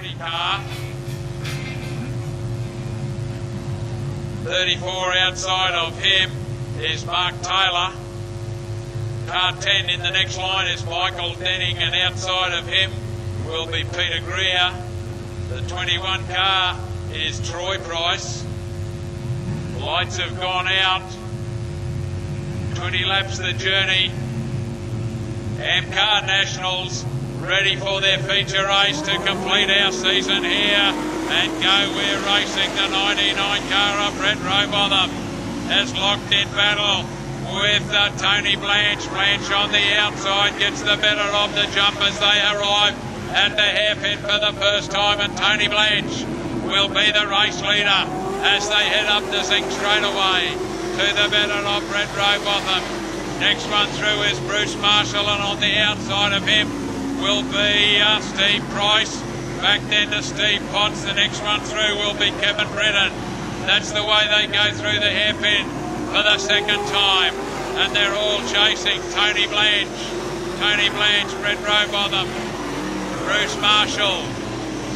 Tony car. 34 outside of him is Mark Taylor. Car 10 in the next line is Michael Denning, and outside of him will be Peter Greer. The 21 car is Troy Price. Lights have gone out. 20 laps the journey. Amcar Nationals ready for their feature race to complete our season here and go. We're racing the 99 car of Brett Rowbotham has locked in battle with Tony Blanche. Blanche on the outside gets the better of the jump as they arrive at the hairpin for the first time, and Tony Blanche will be the race leader as they head up the zinc straight away to the better of Brett Rowbotham. Next one through is Bruce Marshall, and on the outside of him will be Steve Price. Back then to Steve Potts. The next one through will be Kevin Britton. That's the way they go through the hairpin for the second time, and they're all chasing Tony Blanche. Tony Blanche, Brett Rowbotham, Bruce Marshall,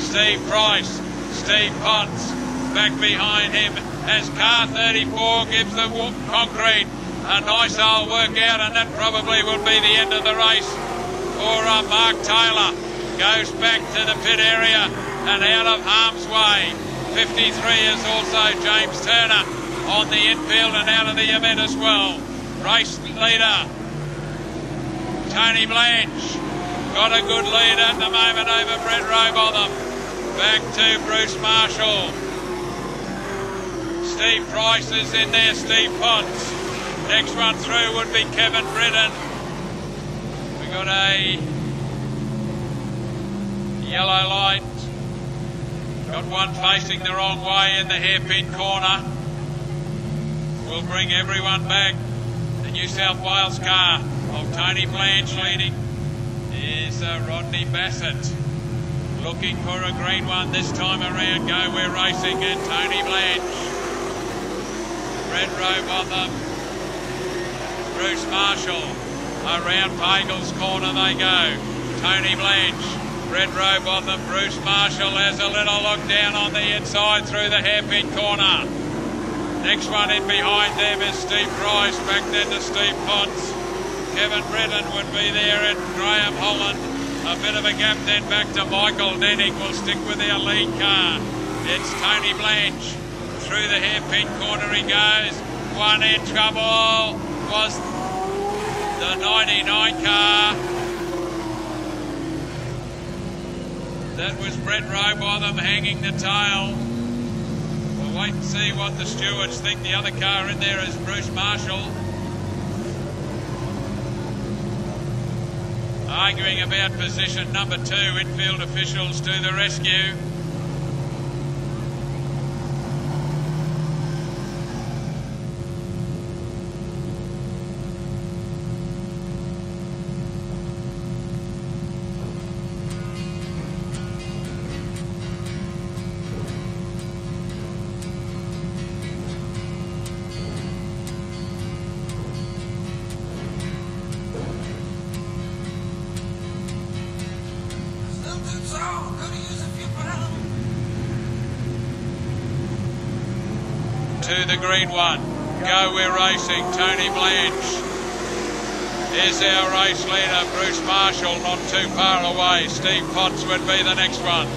Steve Price, Steve Potts. Back behind him as car 34 gives the concrete a nice old workout, and that probably will be the end of the race for Mark Taylor. Goes back to the pit area and out of harm's way. 53 is also James Turner on the infield and out of the event as well. Race leader Tony Blanche got a good lead at the moment over Brett Rowbotham. Back to Bruce Marshall. Steve Price is in there, Steve Potts. Next one through would be Kevin Britton. We got a yellow light. Got one facing the wrong way in the hairpin corner. We'll bring everyone back. The New South Wales car of Tony Blanche leading is Rodney Bassett. Looking for a green one this time around. Go, we're racing, and Tony Blanche. Brett Rowbotham, Bruce Marshall, around Pagel's corner they go. Tony Blanche, Brett Rowbotham, Bruce Marshall has a little look down on the inside through the hairpin corner. Next one in behind them is Steve Price, back then to Steve Potts. Kevin Britton would be there, and Graham Holland. A bit of a gap then back to Michael Denning. Will stick with our lead car. It's Tony Blanche. Through the hairpin corner he goes. One in trouble was the 99 car. That was Brett Rowbotham hanging the tail. We'll wait and see what the stewards think. The other car in there is Bruce Marshall. Arguing about position number 2. Infield officials to the rescue. To the green one. Go, we're racing. Tony Blanche is our race leader. Bruce Marshall not too far away. Steve Potts would be the next one.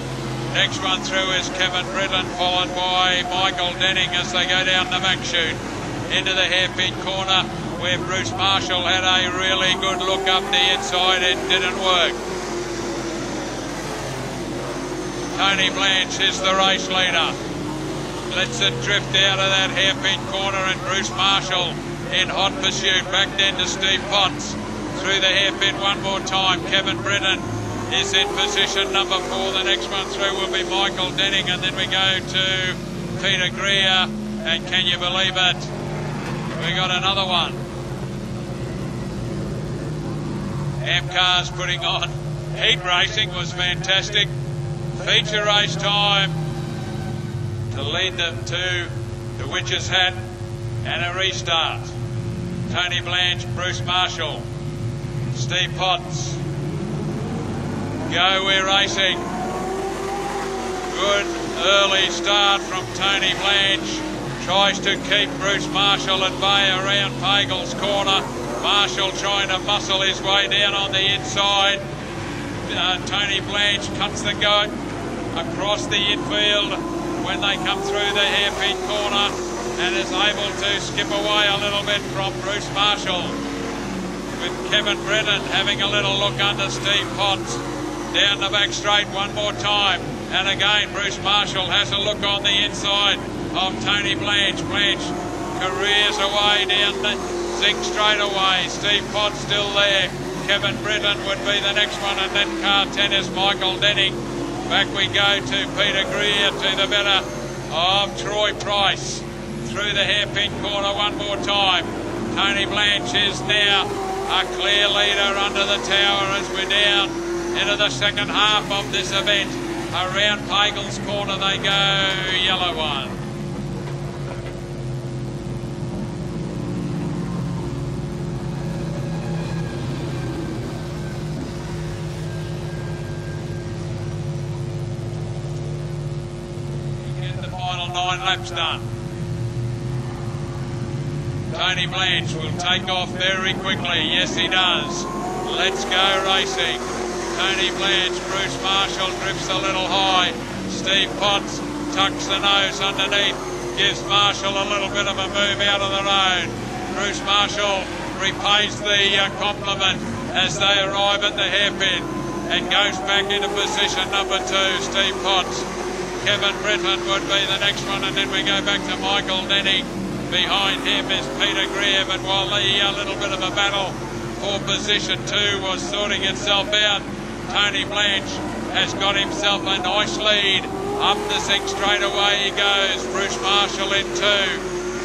Next one through is Kevin Britton, followed by Michael Denning as they go down the back chute into the hairpin corner, where Bruce Marshall had a really good look up the inside. It didn't work. Tony Blanche is the race leader. Lets it drift out of that hairpin corner, and Bruce Marshall in hot pursuit. Back then to Steve Potts. Through the hairpin one more time. Kevin Britton is in position number 4. The next one through will be Michael Denning, and then we go to Peter Greer. And can you believe it? We got another one. Amcar's putting on. Heat racing was fantastic. Feature race time to lead them to the Witch's Hat and a restart. Tony Blanche, Bruce Marshall, Steve Potts. Go, we're racing. Good early start from Tony Blanche. Tries to keep Bruce Marshall at bay around Pagels Corner. Marshall trying to muscle his way down on the inside. Tony Blanche cuts the goat across the infield when they come through the hairpin corner and is able to skip away a little bit from Bruce Marshall. With Kevin Britton having a little look under Steve Potts. Down the back straight one more time. And again, Bruce Marshall has a look on the inside of Tony Blanche. Blanche careers away down the zinc straight away. Steve Potts still there. Kevin Britton would be the next one, and then car 10 is Michael Denning. Back we go to Peter Greer to the better of Troy Price. Through the hairpin corner one more time. Tony Blanche is now a clear leader under the tower as we're down into the second half of this event. Around Pagels Corner they go, yellow one. Get the final 9 laps done. Tony Blanche will take off very quickly. Yes, he does. Let's go racing. Tony Blanche, Bruce Marshall drifts a little high. Steve Potts tucks the nose underneath, gives Marshall a little bit of a move out of the road. Bruce Marshall repays the compliment as they arrive at the hairpin and goes back into position number 2, Steve Potts. Kevin Britton would be the next one, and then we go back to Michael Denning. Behind him is Peter Greer, but while the little bit of a battle for position 2 was sorting itself out, Tony Blanche has got himself a nice lead. Up the zinc straight away he goes. Bruce Marshall in 2.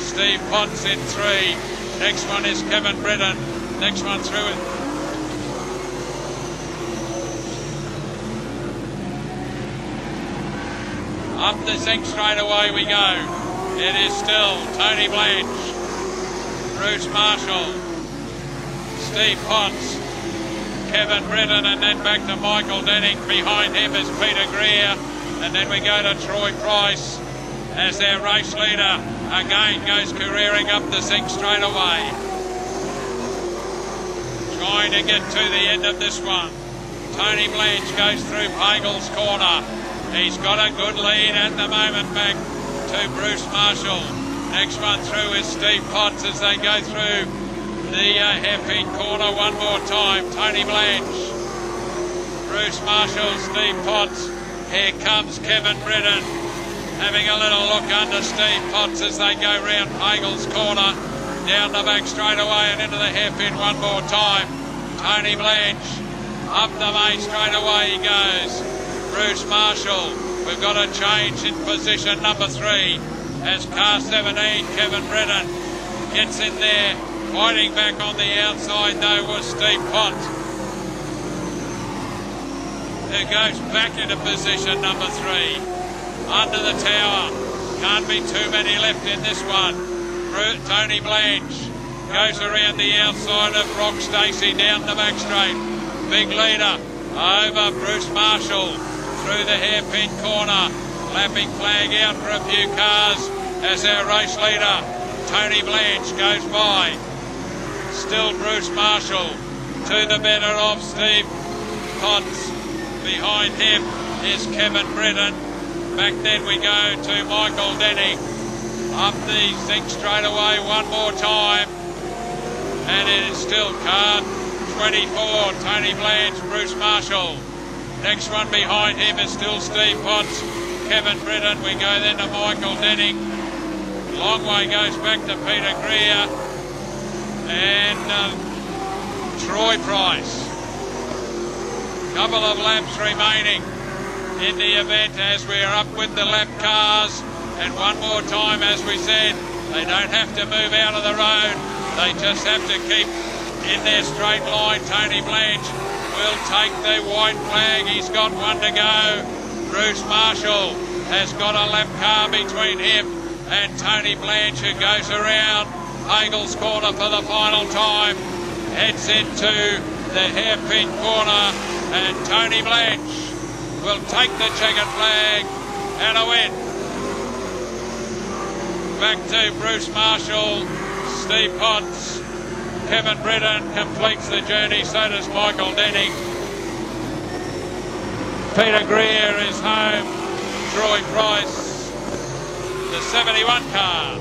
Steve Potts in 3. Next one is Kevin Britton. Next one through it. Up the zinc straight away we go. It is still Tony Blanche, Bruce Marshall, Steve Potts, Kevin Britton, and then back to Michael Denning. Behind him is Peter Greer, and then we go to Troy Price as their race leader. Again goes careering up the zinc straight away. Trying to get to the end of this one. Tony Blanche goes through Pagels Corner. He's got a good lead at the moment back to Bruce Marshall. Next one through is Steve Potts as they go through the hairpin corner one more time. Tony Blanche, Bruce Marshall, Steve Potts. Here comes Kevin Britton having a little look under Steve Potts as they go round Pagels Corner. Down the back straight away and into the hairpin one more time. Tony Blanche up the main straight away he goes. Bruce Marshall. We've got a change in position number 3 as car 17, Kevin Britton, gets in there. Fighting back on the outside though was Steve Potts, who goes back into position number 3. Under the tower. Can't be too many left in this one. Tony Blanche goes around the outside of Brock Stacey down the back straight. Big leader over Bruce Marshall. Through the hairpin corner, lapping flag out for a few cars as our race leader, Tony Blanche, goes by. Still Bruce Marshall to the better of Steve Potts. Behind him is Kevin Britton. Back then we go to Michael Denning. Up the zinc straight away one more time. And it is still car 24, Tony Blanche, Bruce Marshall. Next one behind him is still Steve Potts, Kevin Britton. We go then to Michael Denning. Long way goes back to Peter Greer and Troy Price. Couple of laps remaining in the event as we're up with the lap cars. And one more time, as we said, they don't have to move out of the road. They just have to keep in their straight line. Tony Blanche will take the white flag. He's got one to go. Bruce Marshall has got a lap car between him and Tony Blanche, who goes around Pagels Corner for the final time. Heads into the hairpin corner, and Tony Blanche will take the checkered flag and a win. Back to Bruce Marshall, Steve Potts, Kevin Britton completes the journey, so does Michael Denning. Peter Greer is home, Troy Price, the 71 car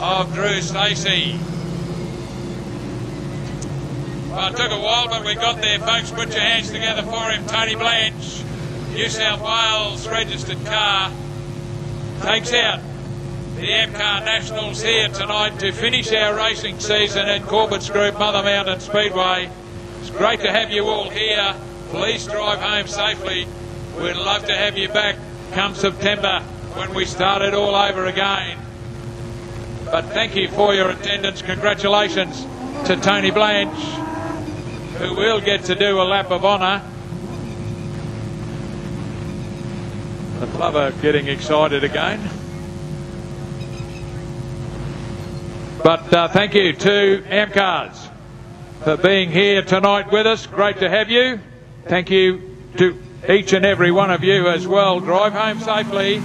of Drew Stacey. Well, it took a while, but we got there, folks. Put your hands together for him. Tony Blanche, New South Wales registered car, takes out the MCAR Nationals here tonight to finish our racing season at Corbett's Group Mother Mountain Speedway. It's great to have you all here. Please drive home safely. We'd love to have you back come September when we start it all over again. But thank you for your attendance. Congratulations to Tony Blanche, who will get to do a lap of honour. The Plover getting excited again. But thank you to AmCars for being here tonight with us. Great to have you. Thank you to each and every one of you as well. Drive home safely.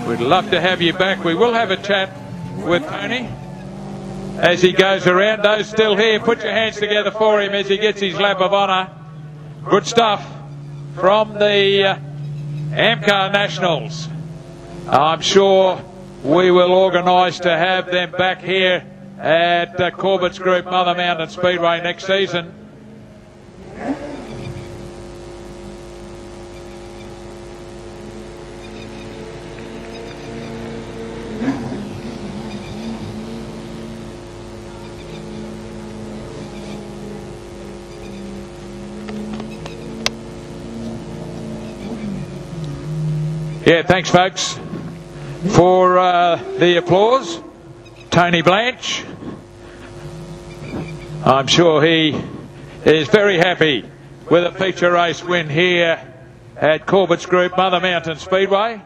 We'd love to have you back. We will have a chat with Tony as he goes around. Those still here, put your hands together for him as he gets his lap of honour. Good stuff from the AmCar Nationals. I'm sure we will organise to have them back here at Corbett's Group Mother Mountain Speedway next season. Yeah, thanks folks for the applause. Tony Blanche, I'm sure he is very happy with a feature race win here at Corbett's Group Mother Mountain Speedway.